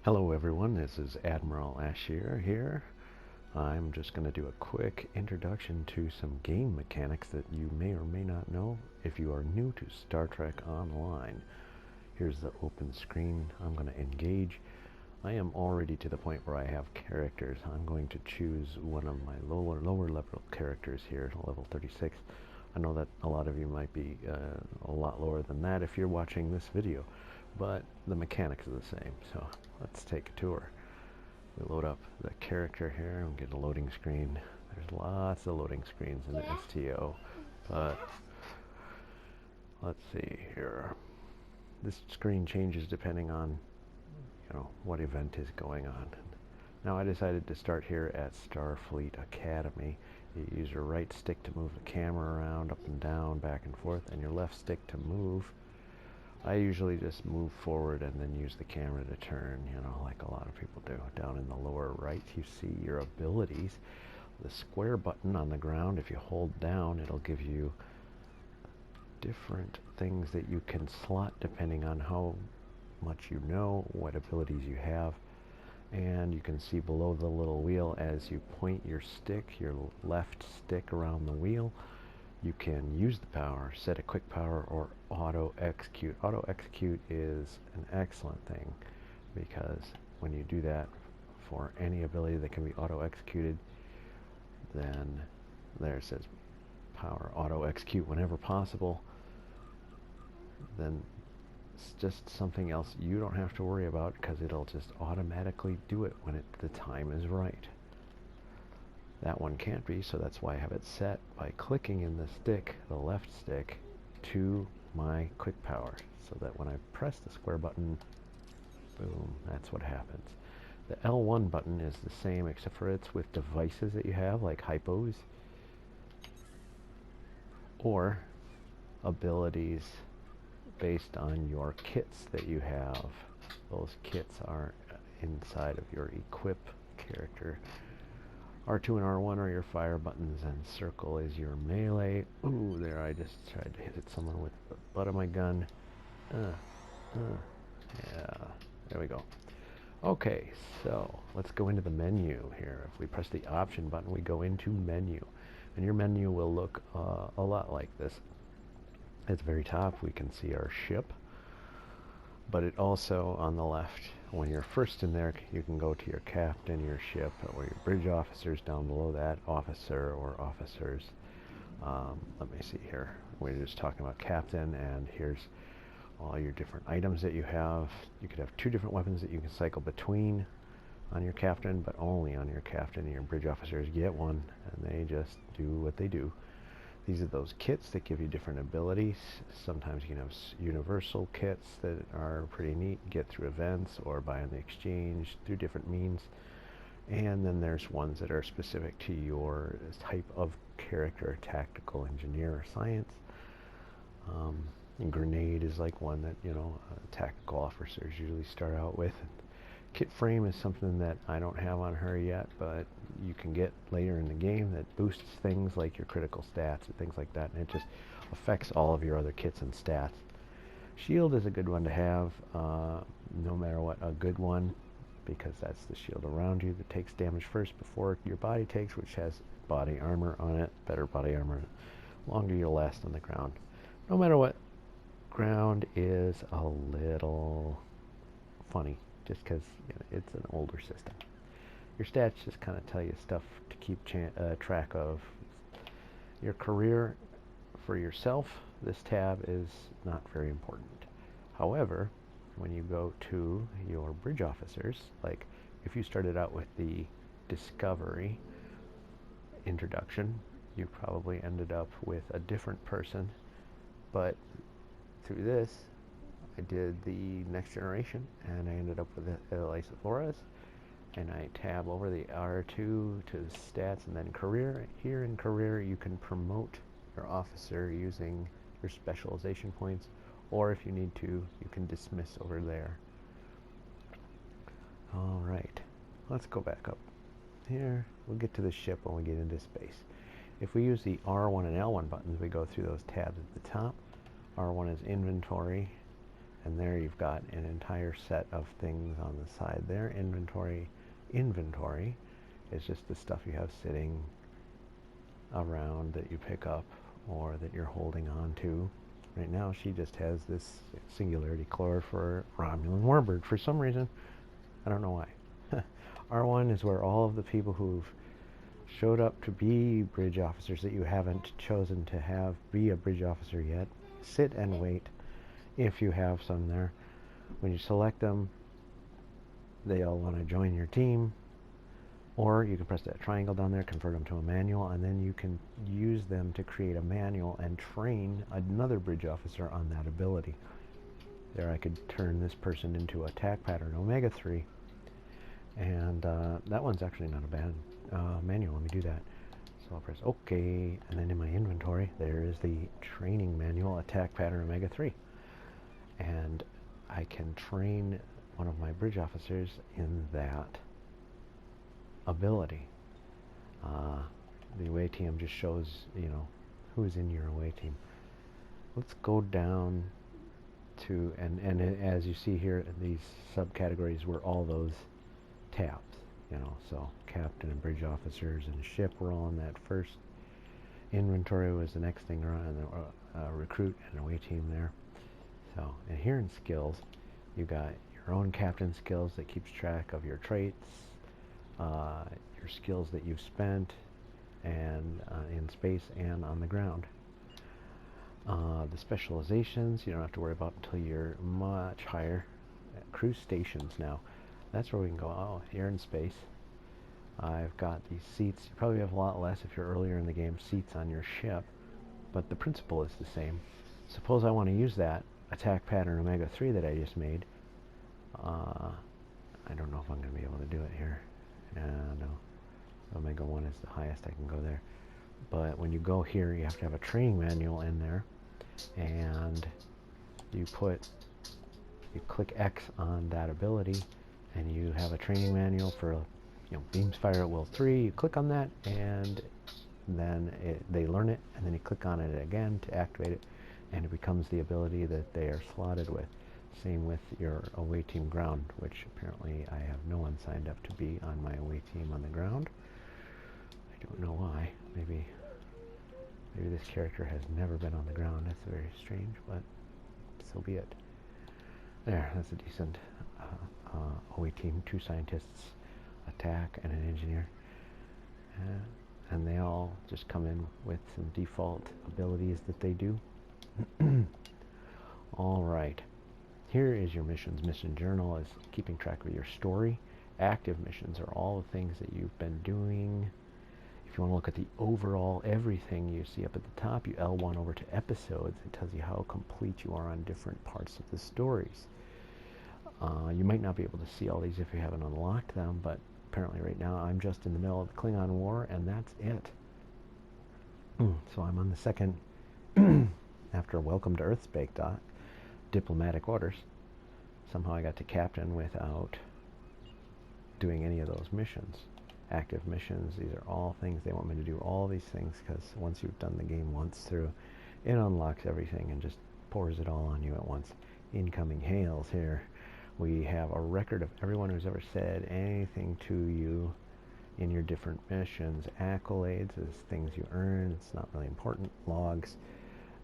Hello everyone, this is Admiral Ashir here. I'm just going to do a quick introduction to some game mechanics that you may or may not know if you are new to Star Trek Online. Here's the open screen. I'm going to engage. I am already to the point where I have characters. I'm going to choose one of my lower level characters here, level 36. I know that a lot of you might be a lot lower than that if you're watching this video, but the mechanics are the same, so let's take a tour. We load up the character here and get a loading screen. There's lots of loading screens in the STO, but let's see here. This screen changes depending on what event is going on. Now I decided to start here at Starfleet Academy. You use your right stick to move the camera around, up and down, back and forth, and your left stick to move. I usually just move forward and then use the camera to turn, like a lot of people do. Down in the lower right, you see your abilities. The square button on the ground, if you hold down, it'll give you different things that you can slot depending on how much you know, what abilities you have. And you can see below the little wheel as you point your stick, your left stick around the wheel, you can use the power, set a quick power, or auto execute. Auto execute is an excellent thing because when you do that for any ability that can be auto executed, then there it says power auto execute whenever possible. Then it's just something else you don't have to worry about because it'll just automatically do it when the time is right. That one can't be, so that's why I have it set by clicking in the stick, the left stick, to my quick power, so that when I press the square button, boom, that's what happens. The L1 button is the same, except for it's with devices that you have, like hypos, or abilities based on your kits that you have. Those kits are inside of your equip character. R2 and R1 are your fire buttons, and circle is your melee. Ooh, there, I just tried to hit someone with the butt of my gun. Yeah, there we go. Okay, so let's go into the menu here. If we press the option button, we go into menu. And your menu will look a lot like this. At the very top, we can see our ship. But it also, on the left, when you're first in there, you can go to your captain, your ship, or your bridge officers. Down below that, officer or officers. Let me see here. We're just talking about captain, and here's all your different items that you have. You could have two different weapons that you can cycle between on your captain, but only on your captain. And your bridge officers get one, and they just do what they do. These are those kits that give you different abilities. Sometimes you can have universal kits that are pretty neat, get through events or buy on the exchange through different means. And then there's ones that are specific to your type of character, tactical, engineer, or science. And grenade is like one that, tactical officers usually start out with. Kit frame is something that I don't have on her yet, but you can get later in the game that boosts things like your critical stats and things like that, and it just affects all of your other kits and stats. Shield is a good one to have, no matter what, a good one, because that's the shield around you that takes damage first before your body takes, which has body armor on it, better body armor, longer you'll last on the ground. No matter what, ground is a little funny, just because it's an older system. Your stats just kind of tell you stuff to keep track of. Your career for yourself, this tab is not very important. However, when you go to your bridge officers, like if you started out with the Discovery introduction, you probably ended up with a different person, but through this, I did the Next Generation, and I ended up with Elisa Flores, and I tab over the R2 to stats and then career. Here in career, you can promote your officer using your specialization points, or if you need to, you can dismiss over there. Alright, let's go back up. Here, we'll get to the ship when we get into space. If we use the R1 and L1 buttons, we go through those tabs at the top. R1 is inventory, And there you've got an entire set of things on the side there. Inventory is just the stuff you have sitting around that you pick up or that you're holding on to. Right now she just has this singularity core for Romulan Warbird for some reason. I don't know why. R1 is where all of the people who've showed up to be bridge officers that you haven't chosen to have be a bridge officer yet sit and wait if you have some there. When you select them, they all want to join your team, or you can press that triangle down there, convert them to a manual, and then you can use them to create a manual and train another bridge officer on that ability. There I could turn this person into attack pattern Omega 3, and that one's actually not a bad manual. Let me do that. So I'll press OK, and then in my inventory there is the training manual attack pattern Omega 3, and I can train one of my bridge officers in that ability. The away team just shows, you know, who's in your away team. Let's go down to, and as you see here, these subcategories were all those tabs, you know, so captain and bridge officers and ship were all in that first. Inventory was the next thing around, and the recruit and away team there. So, and here in skills, you got your own captain skills that keeps track of your traits, your skills that you've spent, and in space and on the ground. The specializations you don't have to worry about until you're much higher. Cruise stations now. That's where we can go. Oh, here in space. I've got these seats. You probably have a lot less if you're earlier in the game, seats on your ship, but the principle is the same. Suppose I want to use that attack pattern Omega 3 that I just made. I don't know if I'm going to be able to do it here. No. Omega 1 is the highest I can go there. But when you go here, you have to have a training manual in there, and you click X on that ability, and you have a training manual for, you know, beams fire at will 3. You click on that, and then they learn it, and then you click on it again to activate it, and it becomes the ability that they are slotted with. Same with your away team ground, which apparently I have no one signed up to be on my away team on the ground. I don't know why. Maybe this character has never been on the ground. That's very strange, but so be it. There, that's a decent away team. 2 scientists, attack, and an engineer. And they all just come in with some default abilities that they do. All right. Here is your missions. Mission journal is keeping track of your story. Active missions are all the things that you've been doing. If you want to look at the overall everything you see up at the top, you L1 over to episodes. It tells you how complete you are on different parts of the stories. You might not be able to see all these if you haven't unlocked them, but apparently right now I'm just in the middle of the Klingon War, and that's it. So I'm on the second, after Welcome to Earth's baked out, diplomatic orders. Somehow I got to captain without doing any of those missions. Active missions, these are all things they want me to do, all these things, because once you've done the game once through, it unlocks everything and just pours it all on you at once. Incoming hails here. We have a record of everyone who's ever said anything to you in your different missions. Accolades is things you earn. It's not really important. Logs,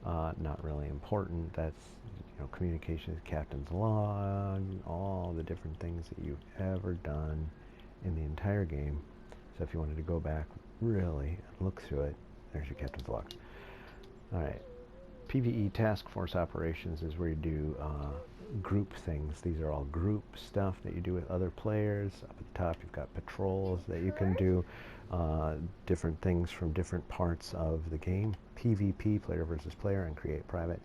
not really important. That's, you know, communications, captain's log, all the different things that you've ever done in the entire game. So if you wanted to go back really and look through it, there's your captain's log. All right. PvE task force operations is where you do group things. These are all group stuff that you do with other players. Up at the top you've got patrols that you can do, different things from different parts of the game. PvP, player versus player, and create private.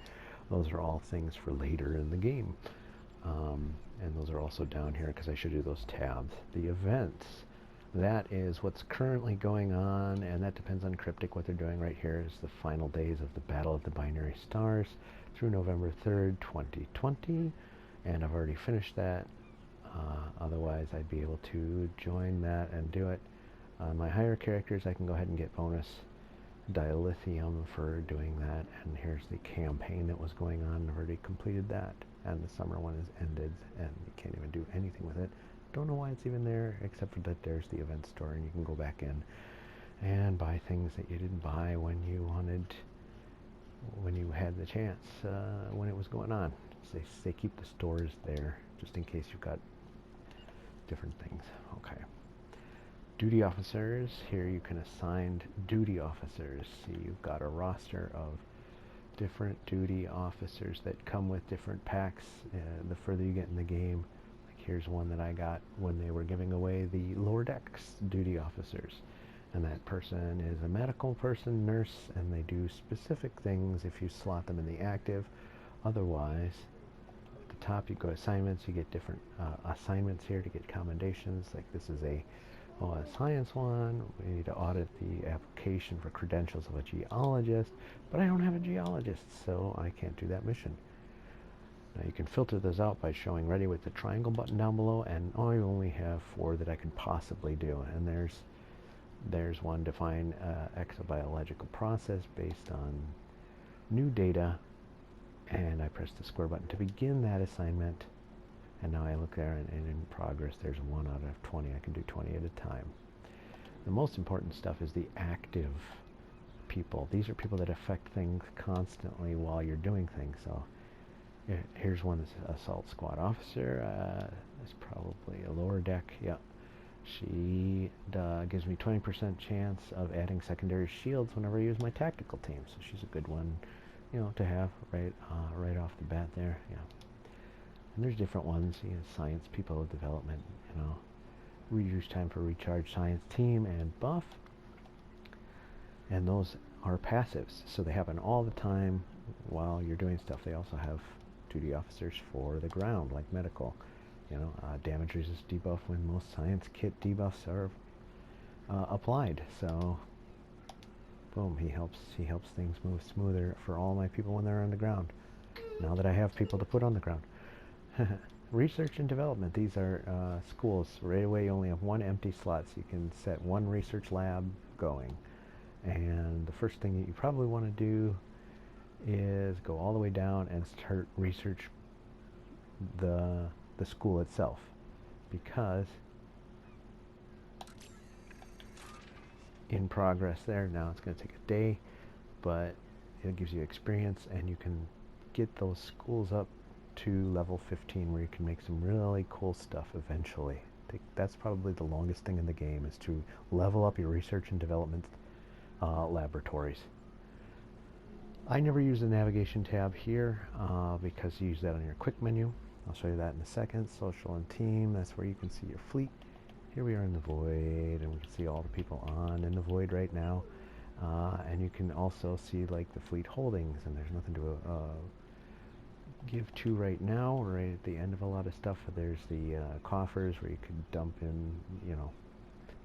Those are all things for later in the game. And those are also down here because I showed you those tabs. The events, that is what's currently going on, and that depends on Cryptic. What they're doing right here is the final days of the Battle of the Binary Stars through November 3rd, 2020, and I've already finished that. Otherwise, I'd be able to join that and do it. My higher characters, I can go ahead and get bonus dilithium for doing that, and here's the campaign that was going on. I've already completed that, and the summer one is ended, and you can't even do anything with it. Don't know why it's even there, except for that there's the event store, and you can go back in and buy things that you didn't buy when you had the chance, when it was going on. So they keep the stores there just in case you've got different things. Okay. Duty officers. Here you can assign duty officers. See, you've got a roster of different duty officers that come with different packs. The further you get in the game, like here's one that I got when they were giving away the lower decks duty officers. And that person is a medical person, nurse, and they do specific things if you slot them in the active. Otherwise, at the top you go assignments, you get different assignments here to get commendations. Like this is a science one. We need to audit the application for credentials of a geologist, but I don't have a geologist, so I can't do that mission. Now you can filter those out by showing ready with the triangle button down below, and I only have 4 that I could possibly do. And there's one, define exobiological process based on new data, and I press the square button to begin that assignment. And now I look there, and in progress there's 1 out of 20. I can do 20 at a time. The most important stuff is the active people. These are people that affect things constantly while you're doing things. So here's one that's assault squad officer. That's probably a lower deck. Yeah. She gives me 20% chance of adding secondary shields whenever I use my tactical team. So she's a good one, to have right off the bat there. Yeah. And there's different ones, science, people, development, reuse time for recharge, science team, and buff. And those are passives, so they happen all the time while you're doing stuff. They also have duty officers for the ground, like medical. Damage resist debuff when most science kit debuffs are applied. So, boom, he helps things move smoother for all my people when they're on the ground. Now that I have people to put on the ground. Research and development. These are schools. Right away you only have 1 empty slot, so you can set 1 research lab going. And the first thing that you probably want to do is go all the way down and start research the school itself, because in progress there. Now it's going to take a day, but it gives you experience, and you can get those schools up to level 15 where you can make some really cool stuff eventually. That's probably the longest thing in the game, is to level up your research and development laboratories. I never use the navigation tab here because you use that on your quick menu. I'll show you that in a second. Social and team, that's where you can see your fleet. Here we are in the void, and we can see all the people on in the void right now. And you can also see like the fleet holdings, and there's nothing to give to right now. Right at the end of a lot of stuff, there's the coffers where you could dump in,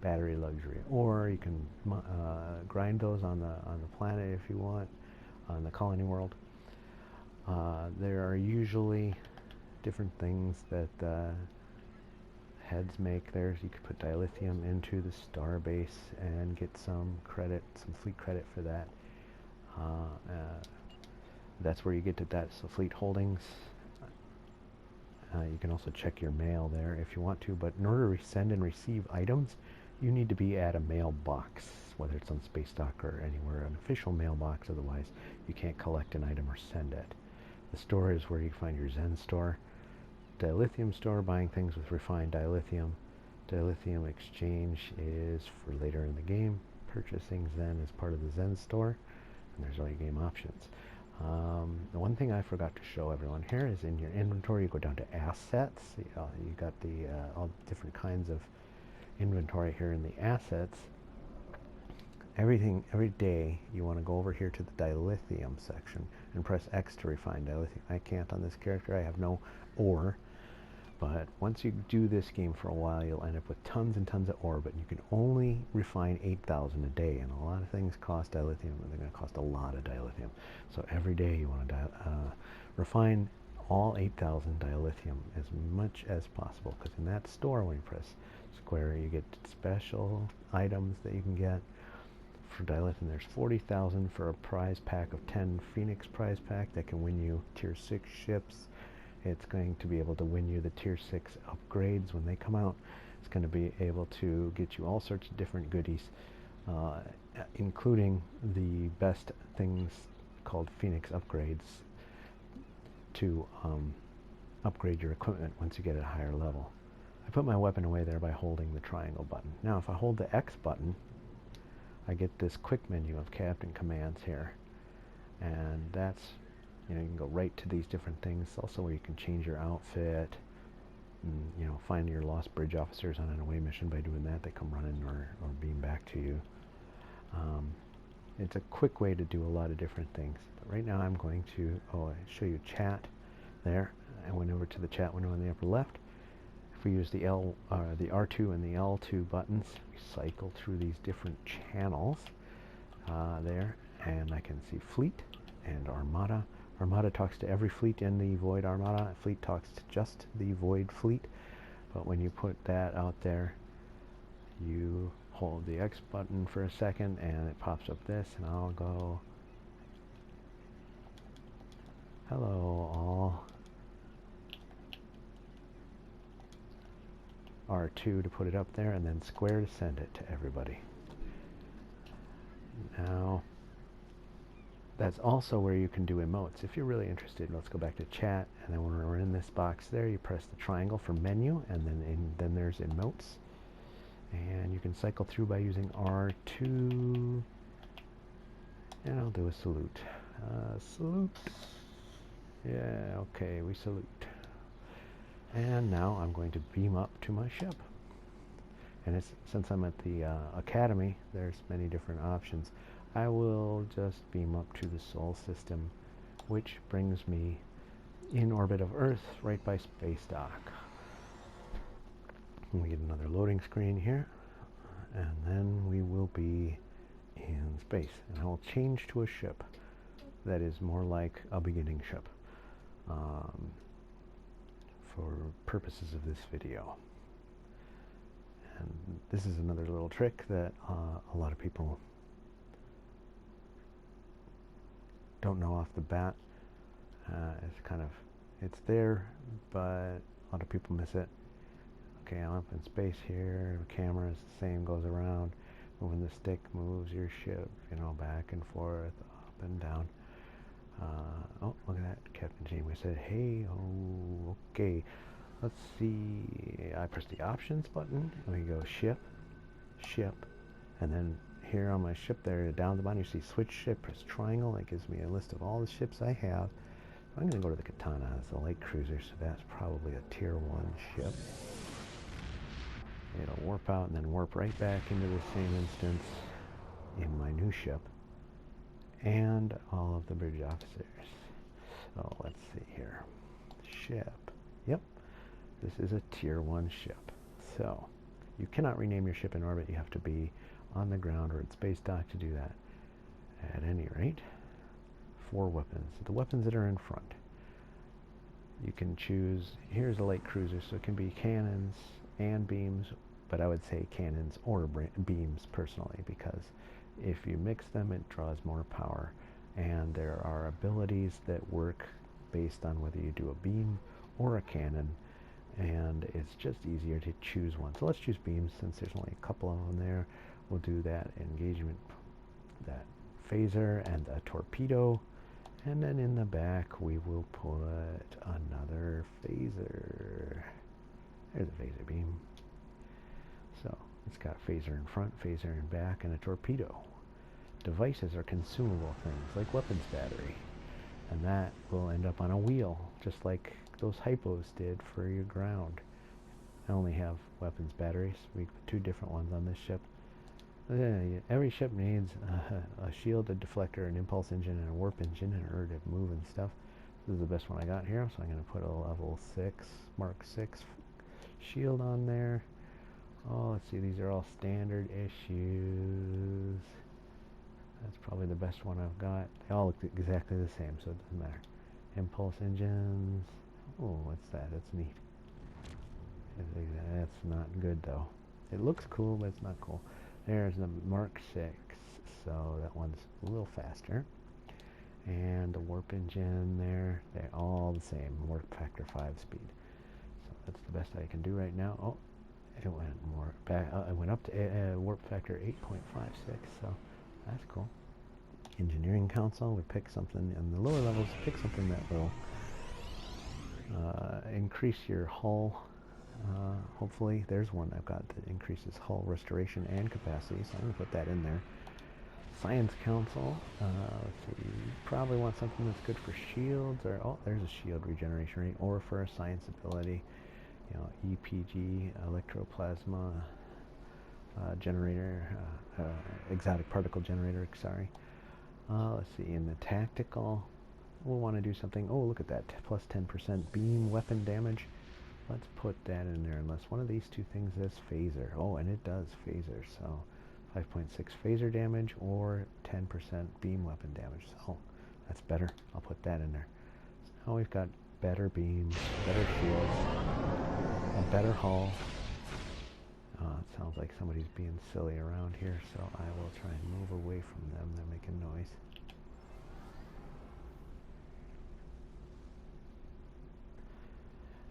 battery luxury, or you can grind those on the planet if you want, on the colony world. There are usually different things that heads make. You could put dilithium into the star base and get some credit, some fleet credit for that. That's where you get to that. So fleet holdings. You can also check your mail there if you want to, but in order to send and receive items, you need to be at a mailbox, whether it's on Space Dock or anywhere, an official mailbox. Otherwise, you can't collect an item or send it. The store is where you find your Zen Store. Dilithium store, buying things with refined dilithium. Dilithium exchange is for later in the game. Purchasing Zen is part of the Zen Store, and there's all your game options. The one thing I forgot to show everyone here is in your inventory, you go down to assets. You got the all different kinds of inventory here in the assets. Every day you want to go over here to the dilithium section and press X to refine dilithium. I can't on this character, I have no ore. But once you do this game for a while, you'll end up with tons and tons of ore, but you can only refine 8,000 a day, and a lot of things cost dilithium, and they're going to cost a lot of dilithium. So every day you want to refine all 8,000 dilithium as much as possible, because in that store, when you press square, you get special items that you can get for Dilith, and there's 40,000 for a prize pack of 10 Phoenix prize pack that can win you tier 6 ships. It's going to be able to win you the tier 6 upgrades when they come out. It's going to be able to get you all sorts of different goodies, including the best things called Phoenix upgrades to upgrade your equipment once you get at a higher level. I put my weapon away there by holding the triangle button. Now if I hold the X button, I get this quick menu of captain commands here, and that's, you know, you can go right to these different things. Also where you can change your outfit, and, you know, find your lost bridge officers on an away mission. By doing that, they come running or beam back to you. It's a quick way to do a lot of different things. But right now I'm going to show you chat there. I went over to the chat window in the upper left. If we use the R2 and the L2 buttons, we cycle through these different channels there, and I can see Fleet and Armada. Armada talks to every fleet in the Void Armada. Fleet talks to just the Void Fleet. But when you put that out there, you hold the X button for a second, and it pops up this, and I'll go, hello all. R2 to put it up there, and then square to send it to everybody. Now, that's also where you can do emotes. If you're really interested, let's go back to chat, and then when we're in this box there, you press the triangle for menu, and then there's emotes. And you can cycle through by using R2, and I'll do a salute. Salute. Yeah, okay, we salute. And now I'm going to beam up to my ship. And since I'm at the Academy, there's many different options. I will just beam up to the Sol system, which brings me in orbit of Earth, right by space dock. We get another loading screen here, and then we will be in space. And I will change to a ship that is more like a beginning ship for purposes of this video. And this is another little trick that a lot of people don't know off the bat. It's there, but a lot of people miss it. Okay, I'm up in space here. The camera is the same, goes around. Moving the stick moves your ship, you know, back and forth, up and down. Oh, look at that. Captain Janeway said, hey, oh, okay. Let's see. I press the options button, and we go ship, and then here on my ship there, down the bottom, you see switch ship, press triangle. That gives me a list of all the ships I have. I'm going to go to the Katana. It's a light cruiser, so that's probably a tier 1 ship. It'll warp out and then warp right back into the same instance in my new ship. And all of the bridge officers. So let's see here. Ship. Yep. This is a tier 1 ship. So you cannot rename your ship in orbit. You have to be on the ground or at space dock to do that. At any rate, 4 weapons. The weapons that are in front. You can choose, here's a light cruiser, so it can be cannons and beams, but I would say cannons or beams personally, because if you mix them, it draws more power. And there are abilities that work based on whether you do a beam or a cannon, and it's just easier to choose one. So let's choose beams since there's only a couple of them there. We'll do that engagement, that phaser and a torpedo, and then in the back we will put another phaser. There's a phaser beam. So it's got a phaser in front, phaser in back, and a torpedo. Devices are consumable things like weapons battery, and that will end up on a wheel, just like those hypos did for your ground. I only have weapons batteries. We put 2 different ones on this ship. Every ship needs a shield, a deflector, an impulse engine, and a warp engine in order to move and stuff. This is the best one I got here, so I'm going to put a level 6, Mark 6 shield on there. Oh, let's see, these are all standard issues. That's probably the best one I've got. They all look exactly the same, so it doesn't matter. Impulse engines. Oh, what's that? That's neat. That's not good, though. It looks cool, but it's not cool. There's the Mark 6 so that one's a little faster. And the warp engine there, they're all the same, warp factor 5 speed. So that's the best I can do right now. Oh, it went more back. It went up to warp factor 8.56, so that's cool. Engineering console, we pick something in the lower levels, pick something that will increase your hull. Hopefully, there's one I've got that increases hull restoration and capacity, so I'm going to put that in there. Science Council, let's see, you probably want something that's good for shields, or, oh, there's a shield regeneration rate, or for a science ability, you know, EPG, electroplasma generator, exotic particle generator, sorry. Let's see, in the tactical, we'll want to do something, oh, look at that, plus 10% beam weapon damage. Let's put that in there, unless one of these two things is phaser. Oh, and it does phaser, so 5.6 phaser damage or 10% beam weapon damage. So that's better. I'll put that in there. So now we've got better beams, better shields, a better hull. It sounds like somebody's being silly around here, so I will try and move away from them. They're making noise.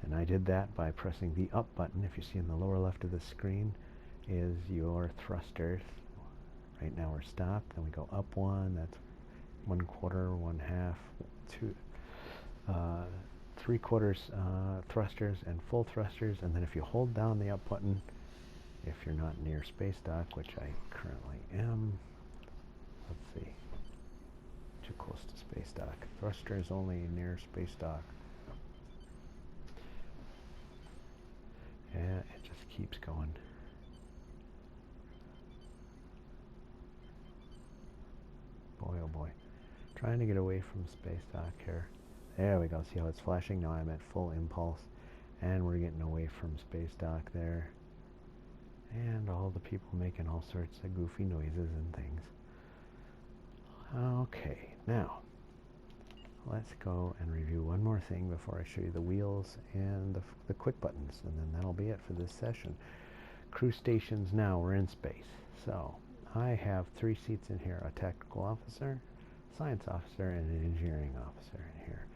And I did that by pressing the up button. If you see in the lower left of the screen is your thrusters. Right now we're stopped. Then we go up one. That's 1/4, 1/2, 2, 3/4 thrusters and full thrusters. And then if you hold down the up button, if you're not near space dock, which I currently am, let's see, too close to space dock. Thrusters only near space dock. Yeah, it just keeps going. Boy, oh boy. Trying to get away from space dock here. There we go. See how it's flashing? Now I'm at full impulse. And we're getting away from space dock there. And all the people making all sorts of goofy noises and things. Okay, now let's go and review one more thing before I show you the wheels and the quick buttons, and then that'll be it for this session. Crew stations now, we're in space. So I have 3 seats in here, a tactical officer, science officer, and an engineering officer in here.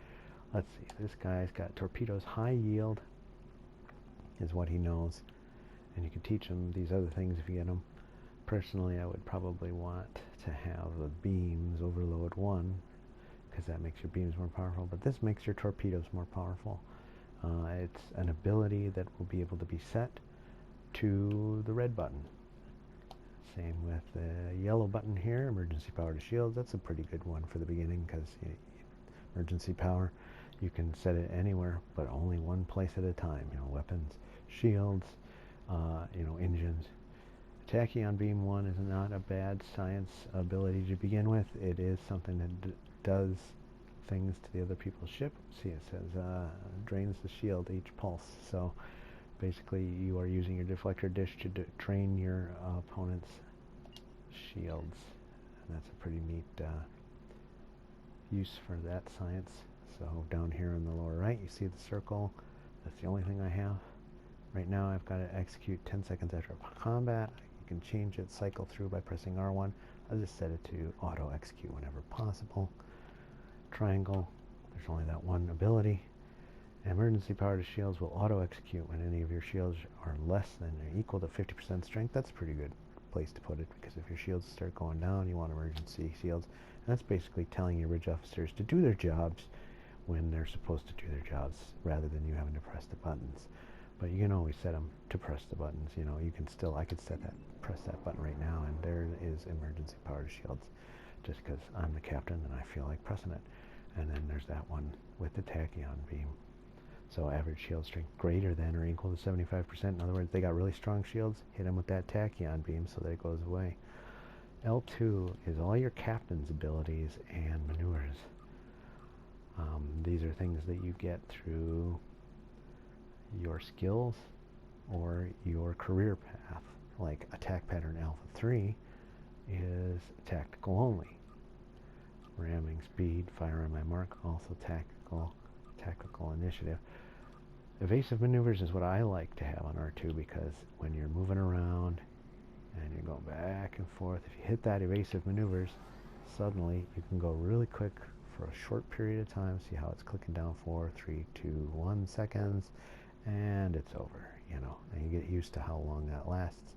Let's see, this guy's got torpedoes. High yield is what he knows, and you can teach him these other things if you get them. Personally, I would probably want to have the beams overload 1, because that makes your beams more powerful, but this makes your torpedoes more powerful. It's an ability that will be able to be set to the red button. Same with the yellow button here, emergency power to shields. That's a pretty good one for the beginning, because emergency power, you can set it anywhere, but only one place at a time. You know, weapons, shields, engines. Tachyon beam 1 is not a bad science ability to begin with. It is something that does things to the other people's ship. See, it says drains the shield each pulse. So basically you are using your deflector dish to drain your opponent's shields. And that's a pretty neat use for that science. So down here in the lower right you see the circle. That's the only thing I have. Right now I've got to execute 10 seconds after combat. You can change it, cycle through by pressing R1. I'll just set it to auto execute whenever possible. Triangle, there's only that one ability. Emergency power to shields will auto execute when any of your shields are less than or equal to 50% strength. That's a pretty good place to put it, because if your shields start going down, you want emergency shields. And that's basically telling your bridge officers to do their jobs when they're supposed to do their jobs, rather than you having to press the buttons. But you can always set them to press the buttons. You know, you can still, I could press that button right now, and there is emergency power to shields, just because I'm the captain and I feel like pressing it. And then there's that one with the tachyon beam. So average shield strength greater than or equal to 75%. In other words, they got really strong shields, hit them with that tachyon beam so that it goes away. L2 is all your captain's abilities and maneuvers. These are things that you get through your skills or your career path. Like attack pattern Alpha 3 is tactical only. Ramming speed, fire on my mark, also tactical initiative. Evasive maneuvers is what I like to have on R2, because when you're moving around, and you're going back and forth. If you hit that evasive maneuvers, suddenly you can go really quick for a short period of time. See how it's clicking down 4, 3, 2, 1 seconds, and it's over, you know, and you get used to how long that lasts.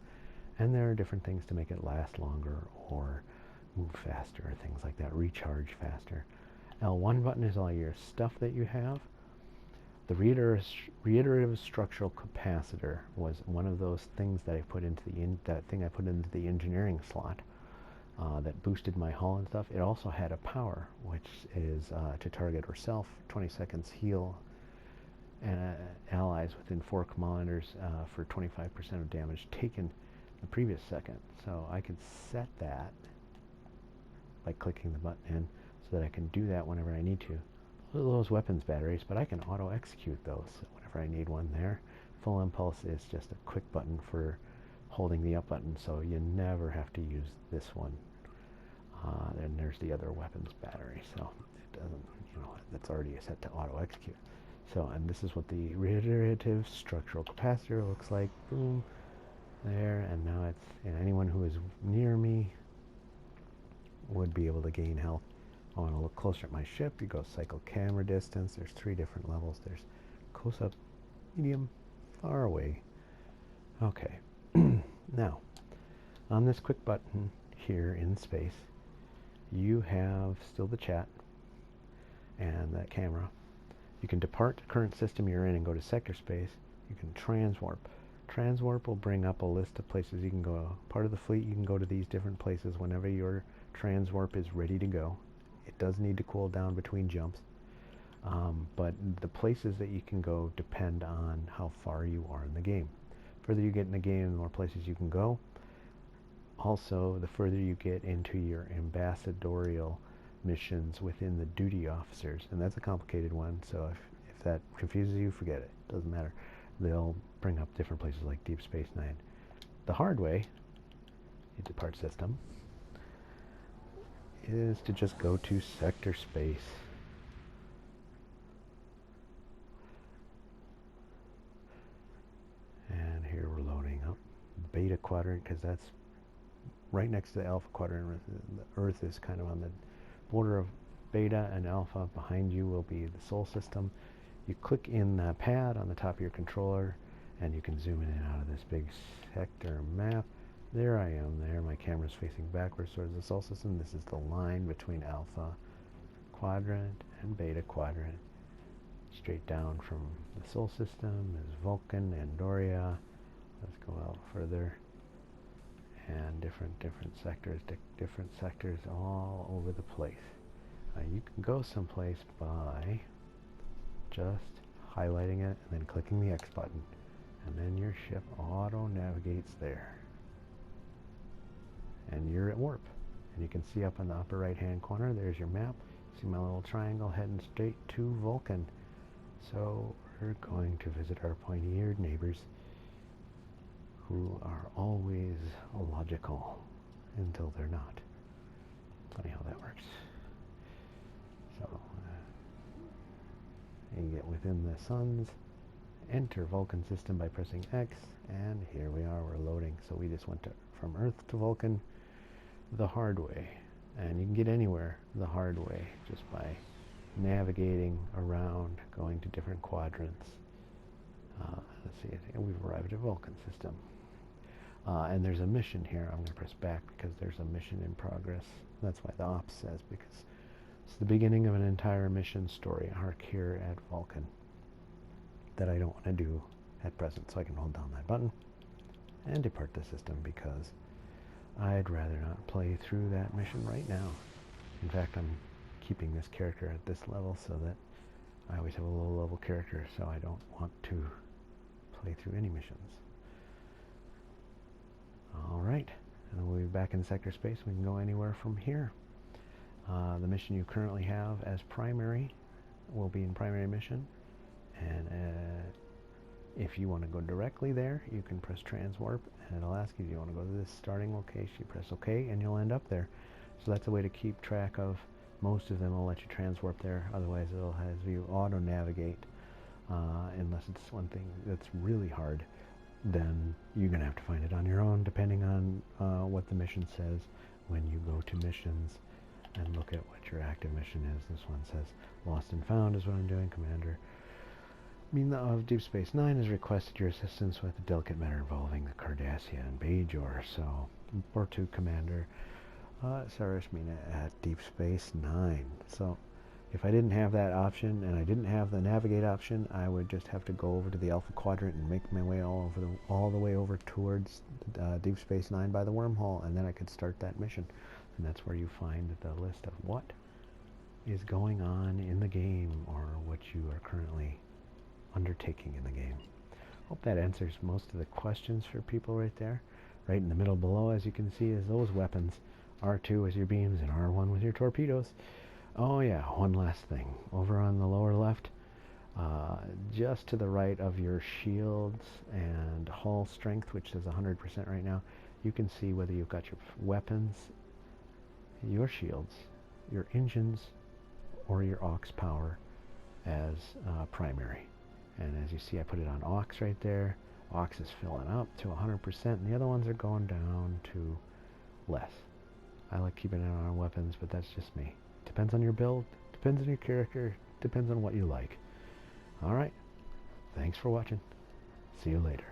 And there are different things to make it last longer or move faster, things like that, recharge faster. L1 button is all your stuff that you have. The reiterative structural capacitor was one of those things that I put into the engineering slot that boosted my hull and stuff. It also had a power, which is to target herself, 20 seconds heal, and allies within 4 kilometers for 25% of damage taken the previous second. So I could set that by clicking the button in so that I can do that whenever I need to. Those weapons batteries, but I can auto-execute those whenever I need one there. Full impulse is just a quick button for holding the up button, so you never have to use this one. And there's the other weapons battery, so it doesn't, you know, that's already set to auto-execute. So, and this is what the reiterative structural capacitor looks like. Boom, there, and now it's, and anyone who is near me would be able to gain health. I want to look closer at my ship. You go cycle camera distance. There's 3 different levels. There's close-up, medium, far away. Okay. Now, on this quick button here in space, you have still the chat and that camera. You can depart the current system you're in and go to sector space. You can transwarp. Transwarp will bring up a list of places you can go. Part of the fleet, you can go to these different places whenever your transwarp is ready to go. It does need to cool down between jumps, but the places that you can go depend on how far you are in the game. The further you get in the game, the more places you can go. Also, the further you get into your ambassadorial missions within the duty officers, and that's a complicated one, so if that confuses you, forget it. Doesn't matter. They'll bring up different places like Deep Space Nine. The hard way, you depart system, is to just go to sector space. And here we're loading up beta quadrant, because that's right next to the alpha quadrant. The Earth is kind of on the border of beta, and alpha behind you will be the Sol system. You click in the pad on the top of your controller, and you can zoom in and out of this big sector map. There I am there. My camera's facing backwards towards the Sol system. This is the line between alpha quadrant and beta quadrant. Straight down from the Sol system is Vulcan and Doria. Let's go out further. And different sectors all over the place. You can go someplace by just highlighting it and then clicking the X button. And then your ship auto-navigates there. And you're at warp. And you can see up in the upper right-hand corner, there's your map. See my little triangle heading straight to Vulcan. So we're going to visit our pointy-eared neighbors, who are always logical until they're not. Funny how that works. So, you get within the suns, enter Vulcan system by pressing X, and here we are, we're loading. So we just went from Earth to Vulcan the hard way. And you can get anywhere the hard way just by navigating around, going to different quadrants. Let's see, we've arrived at Vulcan system. And there's a mission here. I'm going to press back because there's a mission in progress. That's why the ops says, because it's the beginning of an entire mission story arc here at Vulcan that I don't want to do at present. So I can hold down that button and depart the system, because I'd rather not play through that mission right now. In fact, I'm keeping this character at this level so that I always have a low level character, so I don't want to play through any missions. Alright, and then we'll be back in sector space. We can go anywhere from here. The mission you currently have as primary will be in primary mission, and if you want to go directly there, you can press transwarp, and it'll ask you, do you want to go to this starting location? You press OK, and you'll end up there. So that's a way to keep track of. Most of them will let you transwarp there, otherwise it'll have you auto-navigate, unless it's one thing that's really hard. then you're going to have to find it on your own, depending on what the mission says when you go to missions and look at what your active mission is. This one says Lost and Found is what I'm doing, Commander. Mina of Deep Space Nine has requested your assistance with a delicate matter involving the Cardassia and Bajor. So, report to Commander Cyrus Mina at Deep Space Nine. So, if I didn't have that option and I didn't have the navigate option, I would just have to go over to the Alpha Quadrant and make my way all the way over towards Deep Space Nine by the wormhole, and then I could start that mission. And that's where you find the list of what is going on in the game or what you are currently undertaking in the game. Hope that answers most of the questions for people right there. Right in the middle below, as you can see, is those weapons. R2 with your beams and R1 with your torpedoes. Oh yeah, one last thing. Over on the lower left, just to the right of your shields and hull strength, which is 100% right now, you can see whether you've got your weapons, your shields, your engines, or your aux power as primary. And as you see, I put it on aux right there. Aux is filling up to 100%, and the other ones are going down to less. I like keeping it on weapons, but that's just me. Depends on your build, depends on your character, depends on what you like. Alright, thanks for watching. See you later.